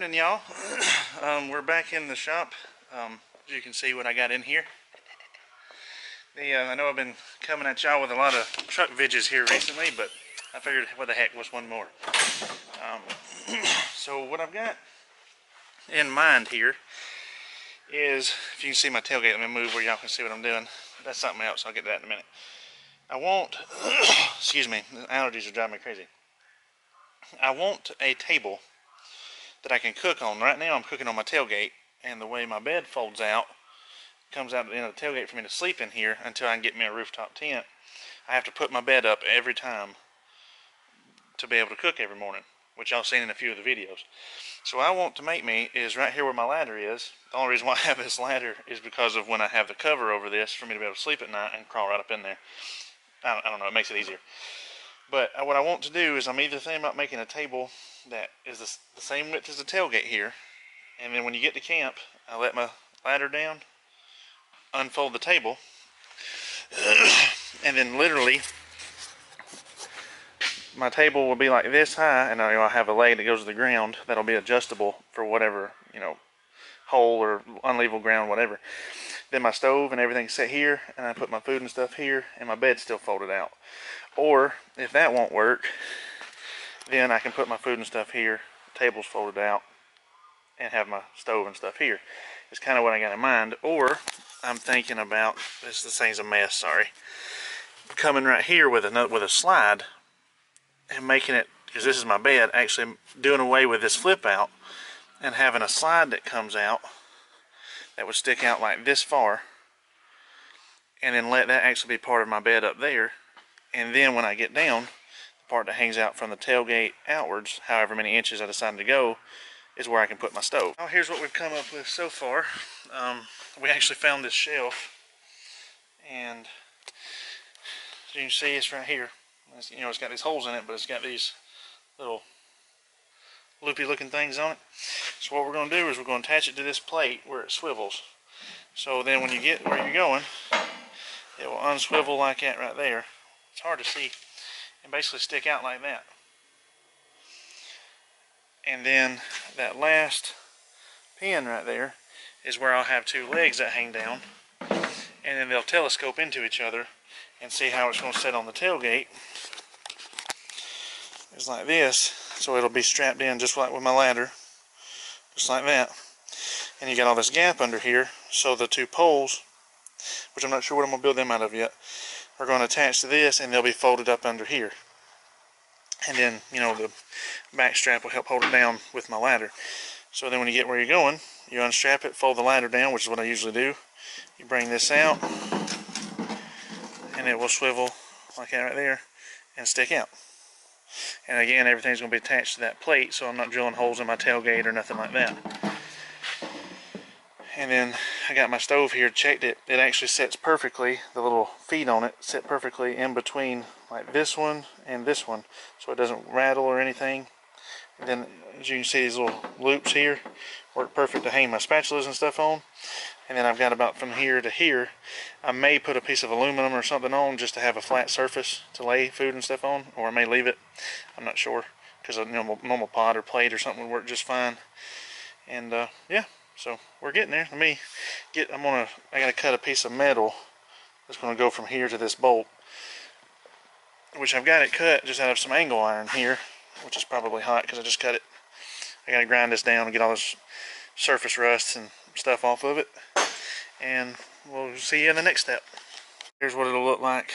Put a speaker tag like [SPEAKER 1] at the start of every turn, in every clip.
[SPEAKER 1] And y'all, we're back in the shop. As you can see what I got in here. I know I've been coming at y'all with a lot of truck vidges here recently, but I figured what the heck was one more. So what I've got in mind here is, if you can see my tailgate, let me move where y'all can see what I'm doing. That's something else, I'll get to that in a minute. I want, excuse me, the allergies are driving me crazy. I want a table that I can cook on. Right now I'm cooking on my tailgate, and the way my bed folds out, comes out at the end of the tailgate for me to sleep in here until I can get me a rooftop tent. I have to put my bed up every time to be able to cook every morning, which y'all seen in a few of the videos. So what I want to make me is right here where my ladder is. The only reason why I have this ladder is because of when I have the cover over this for me to be able to sleep at night and crawl right up in there. I don't know, it makes it easier. But what I want to do is I'm either thinking about making a table that is the same width as the tailgate here, and then when you get to camp, I let my ladder down, unfold the table, and then literally my table will be like this high, and I'll have a leg that goes to the ground that'll be adjustable for whatever, hole or unlevel ground, whatever. Then my stove and everything's set here, and I put my food and stuff here, and my bed's still folded out. Or if that won't work, then I can put my food and stuff here, table's folded out, and have my stove and stuff here. It's kind of what I got in mind. Or I'm thinking about, this thing's a mess, sorry, coming right here with a slide and making it, because this is my bed, actually doing away with this flip out and having a slide that comes out that would stick out like this far, and then let that actually be part of my bed up there. And then when I get down, the part that hangs out from the tailgate outwards, however many inches I decide to go, is where I can put my stove. Now here's what we've come up with so far. We actually found this shelf, and as you can see, it's right here. It's got these holes in it, but it's got these little loopy looking things on it. So what we're going to do is we're going to attach it to this plate where it swivels. So then when you get where you're going, it will unswivel like that right there. It's hard to see, and basically stick out like that. And then that last pin right there is where I'll have two legs that hang down, and then they'll telescope into each other and see how it's going to sit on the tailgate. It's like this, so it'll be strapped in just like with my ladder, just like that. And you got all this gap under here, so the two poles, which I'm not sure what I'm going to build them out of yet, are going to attach to this, and they'll be folded up under here. And then, the back strap will help hold it down with my ladder. So then when you get where you're going, you unstrap it, fold the ladder down, which is what I usually do. You bring this out, and it will swivel like that right there and stick out. And again, everything's going to be attached to that plate, so I'm not drilling holes in my tailgate or nothing like that. And then I got my stove here, checked it. It actually sits perfectly. The little feet on it sit perfectly in between like this one and this one, so it doesn't rattle or anything. And then as you can see, these little loops here work perfect to hang my spatulas and stuff on. And then I've got about from here to here. I may put a piece of aluminum or something on just to have a flat surface to lay food and stuff on, or I may leave it. I'm not sure, because a normal pot or plate or something would work just fine. And yeah, so we're getting there. I gotta cut a piece of metal that's gonna go from here to this bolt, which I've got it cut just out of some angle iron here, which is probably hot because I just cut it. I gotta grind this down and get all this surface rust and stuff off of it, and we'll see you in the next step. Here's what it'll look like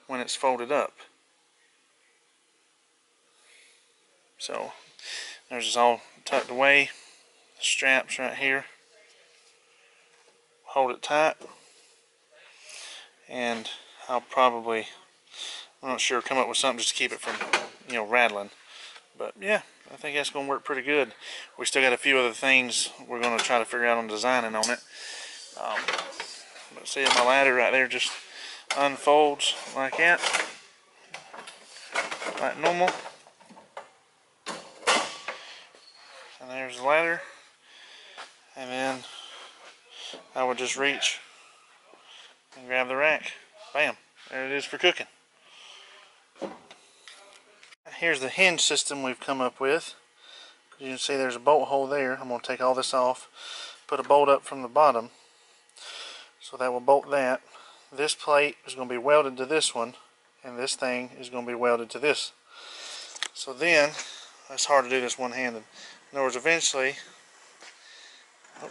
[SPEAKER 1] when it's folded up. So there's this all tucked away, the straps right here, hold it tight, and I'll probably, I'm not sure, come up with something just to keep it from rattling. But yeah, I think that's going to work pretty good. We still got a few other things we're going to try to figure out on designing on it. But see, my ladder right there just unfolds like that, like normal. And there's the ladder. And then I would just reach and grab the rack. Bam, there it is for cooking. Here's the hinge system we've come up with. You can see there's a bolt hole there. I'm going to take all this off, put a bolt up from the bottom, so that will bolt that. This plate is going to be welded to this one, and this thing is going to be welded to this. So then, it's hard to do this one-handed. In other words, eventually,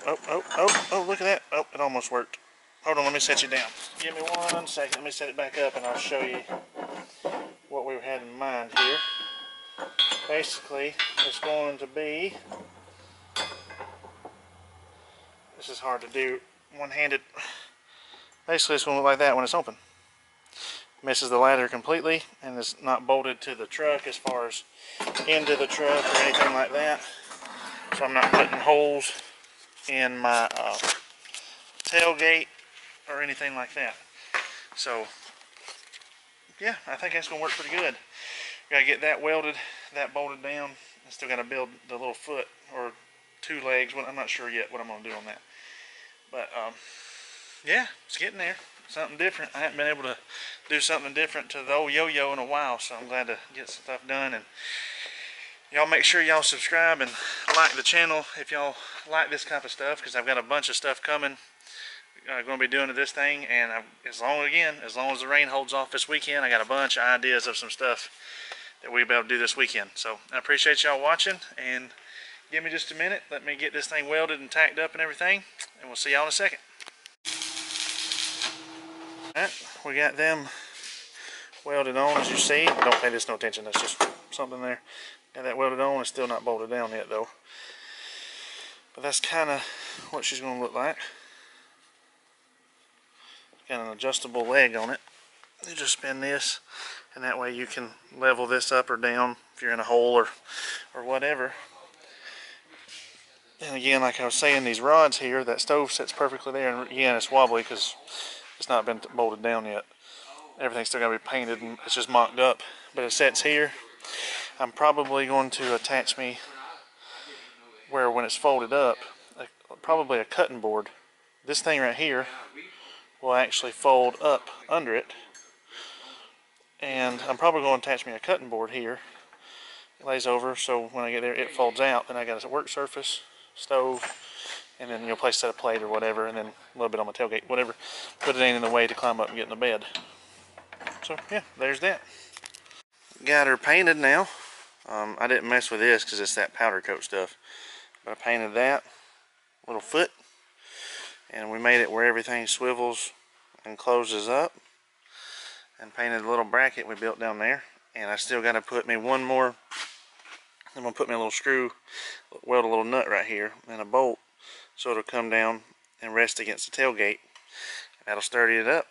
[SPEAKER 1] oh, look at that. Oh, it almost worked. Hold on, let me set you down. Give me 1 second. Let me set it back up and I'll show you what we had in mind here. Basically, it's going to be, this is hard to do one-handed. Basically, it's going to look like that when it's open. Misses the ladder completely, and it's not bolted to the truck as far as into the truck or anything like that. So I'm not putting holes in my tailgate or anything like that. So yeah, I think that's gonna work pretty good. Gotta get that welded, that bolted down. I still gotta build the little foot or 2 legs. I'm not sure yet what I'm gonna do on that. But yeah, it's getting there. Something different. I haven't been able to do something different to the old yo-yo in a while, so I'm glad to get some stuff done. And y'all make sure y'all subscribe and like the channel if y'all like this type of stuff, because I've got a bunch of stuff coming. I'm going to be doing to this thing, and as long as the rain holds off this weekend, I got a bunch of ideas of some stuff that we'll be able to do this weekend. So I appreciate y'all watching, and give me just a minute. Let me get this thing welded and tacked up and everything, and we'll see y'all in a second. Alright, we got them welded on, as you see. Don't pay this no attention, that's just something there. Got that welded on. It's still not bolted down yet though. But that's kind of what she's going to look like. Got an adjustable leg on it. You just spin this, and that way you can level this up or down if you're in a hole or whatever. And again, like I was saying, these rods here, that stove sits perfectly there, and again, it's wobbly because it's not been bolted down yet. Everything's still got to be painted, and it's just mocked up, but it sits here. I'm probably going to attach me where when it's folded up, probably a cutting board. This thing right here will actually fold up under it, and I'm probably going to attach me a cutting board here. It lays over, so when I get there it folds out. Then I got a work surface, stove, and then place set a plate or whatever, and then a little bit on my tailgate, whatever. But it ain't in the way to climb up and get in the bed. So yeah, there's that. Got her painted now. I didn't mess with this because it's that powder coat stuff. But I painted that little foot, and we made it where everything swivels and closes up, and painted a little bracket we built down there. And I still got to put me one more. I'm going to put me a little screw, weld a little nut right here, and a bolt, so it'll come down and rest against the tailgate. That'll sturdy it up.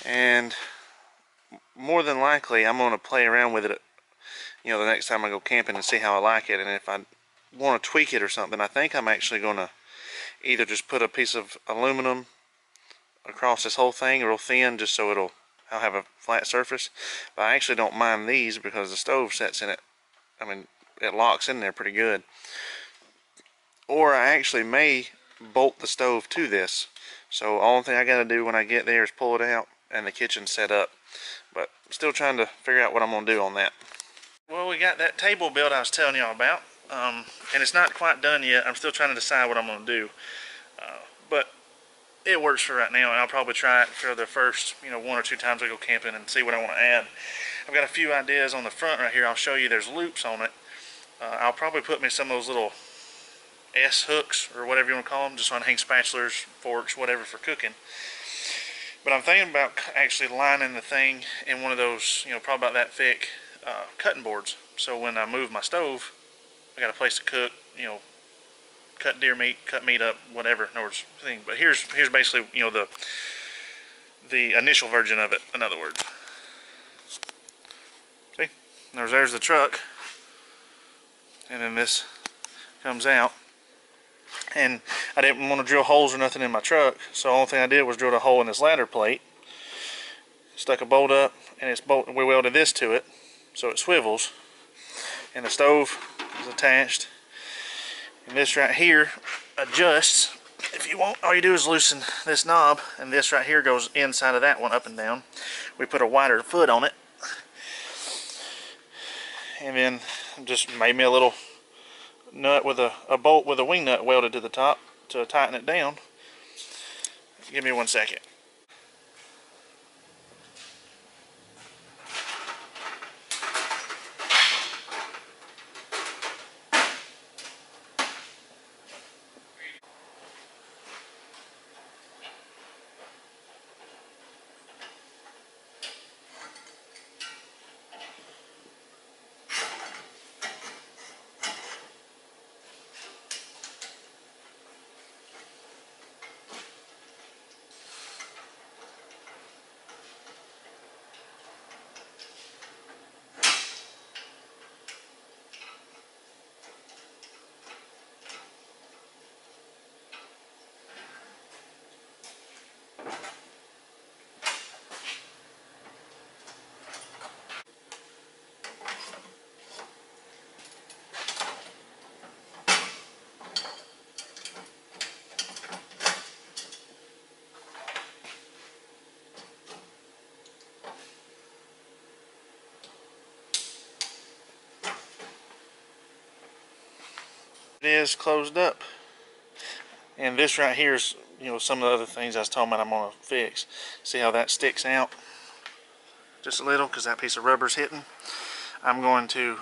[SPEAKER 1] And more than likely, I'm going to play around with it, the next time I go camping and see how I like it. And if I want to tweak it or something, I think I'm actually going to either just put a piece of aluminum across this whole thing real thin, just so I'll have a flat surface. But I actually don't mind these because the stove sets in it. I mean, it locks in there pretty good. Or I actually may bolt the stove to this. So the only thing I got to do when I get there is pull it out and the kitchen's set up. But I'm still trying to figure out what I'm going to do on that. Well, we got that table built I was telling y'all about. And it's not quite done yet. I'm still trying to decide what I'm going to do. But it works for right now, and I'll probably try it for the first 1 or 2 times I go camping and see what I want to add. I've got a few ideas on the front right here. I'll show you. There's loops on it. I'll probably put me some of those little S hooks or whatever you want to call them, just so I can hang spatulas, forks, whatever for cooking. But I'm thinking about actually lining the thing in one of those, probably about that thick cutting boards. So when I move my stove, I got a place to cook, cut deer meat, cut meat up, whatever. In other words, thing. But here's basically, the initial version of it. In other words, see, there's the truck, and then this comes out. And I didn't want to drill holes or nothing in my truck, so the only thing I did was drill a hole in this ladder plate, stuck a bolt up, and we welded this to it so it swivels, and the stove is attached, and this right here adjusts. If you want, all you do is loosen this knob, and this right here goes inside of that one up and down. We put a wider foot on it, and then just made me a little nut with a bolt with a wing nut welded to the top to tighten it down. Give me 1 second. It is closed up. And this right here is, some of the other things I was talking about I'm going to fix. See how that sticks out? Just a little, because that piece of rubber's hitting. I'm going to,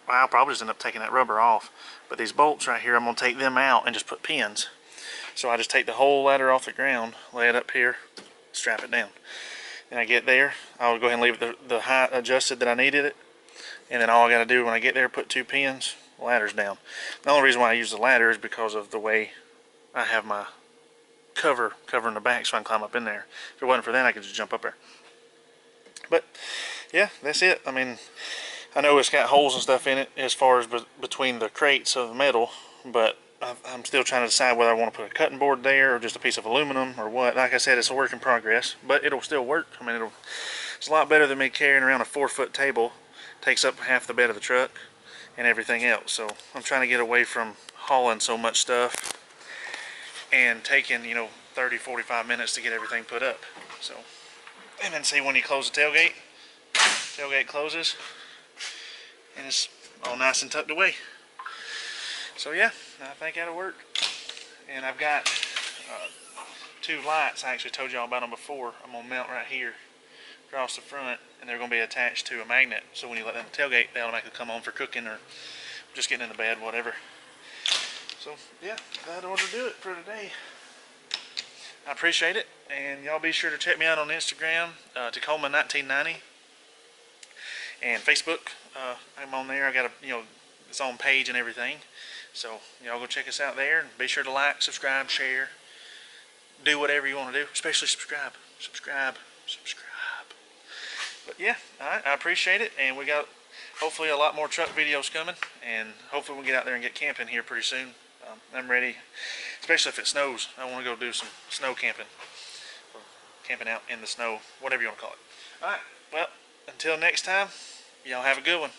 [SPEAKER 1] I'll probably just end up taking that rubber off. But these bolts right here, I'm going to take them out and just put pins. So I just take the whole ladder off the ground, lay it up here, strap it down. And I get there, I'll go ahead and leave the height adjusted that I needed it. And then all I got to do when I get there, put 2 pins, ladder's down. The only reason why I use the ladder is because of the way I have my covering the back so I can climb up in there. If it wasn't for that, I could just jump up there. But yeah, that's it. I mean, I know it's got holes and stuff in it as far as between the crates of metal, but I'm still trying to decide whether I want to put a cutting board there or just a piece of aluminum or what. Like I said, it's a work in progress, but it'll still work. I mean, it's a lot better than me carrying around a 4-foot table. Takes up half the bed of the truck and everything else. So I'm trying to get away from hauling so much stuff and taking 30-45 minutes to get everything put up. So, and then see, when you close the tailgate closes and it's all nice and tucked away. So yeah, I think that'll work. And I've got 2 lights. I actually told y'all about them before. I'm gonna mount right here across the front, and they're going to be attached to a magnet, so when you let them tailgate, they automatically come on for cooking or just getting in the bed, whatever. So yeah, that ought to do it for today. I appreciate it, and y'all be sure to check me out on Instagram, Tacoma 1990, and Facebook. I'm on there. I got its own page and everything, so y'all go check us out there, and be sure to like, subscribe, share, do whatever you want to do, especially subscribe. But yeah, alright, I appreciate it, and we got hopefully a lot more truck videos coming, and hopefully we'll get out there and get camping here pretty soon. I'm ready, especially if it snows. I want to go do some snow camping, or camping out in the snow, whatever you want to call it. Alright, well, until next time, y'all have a good one.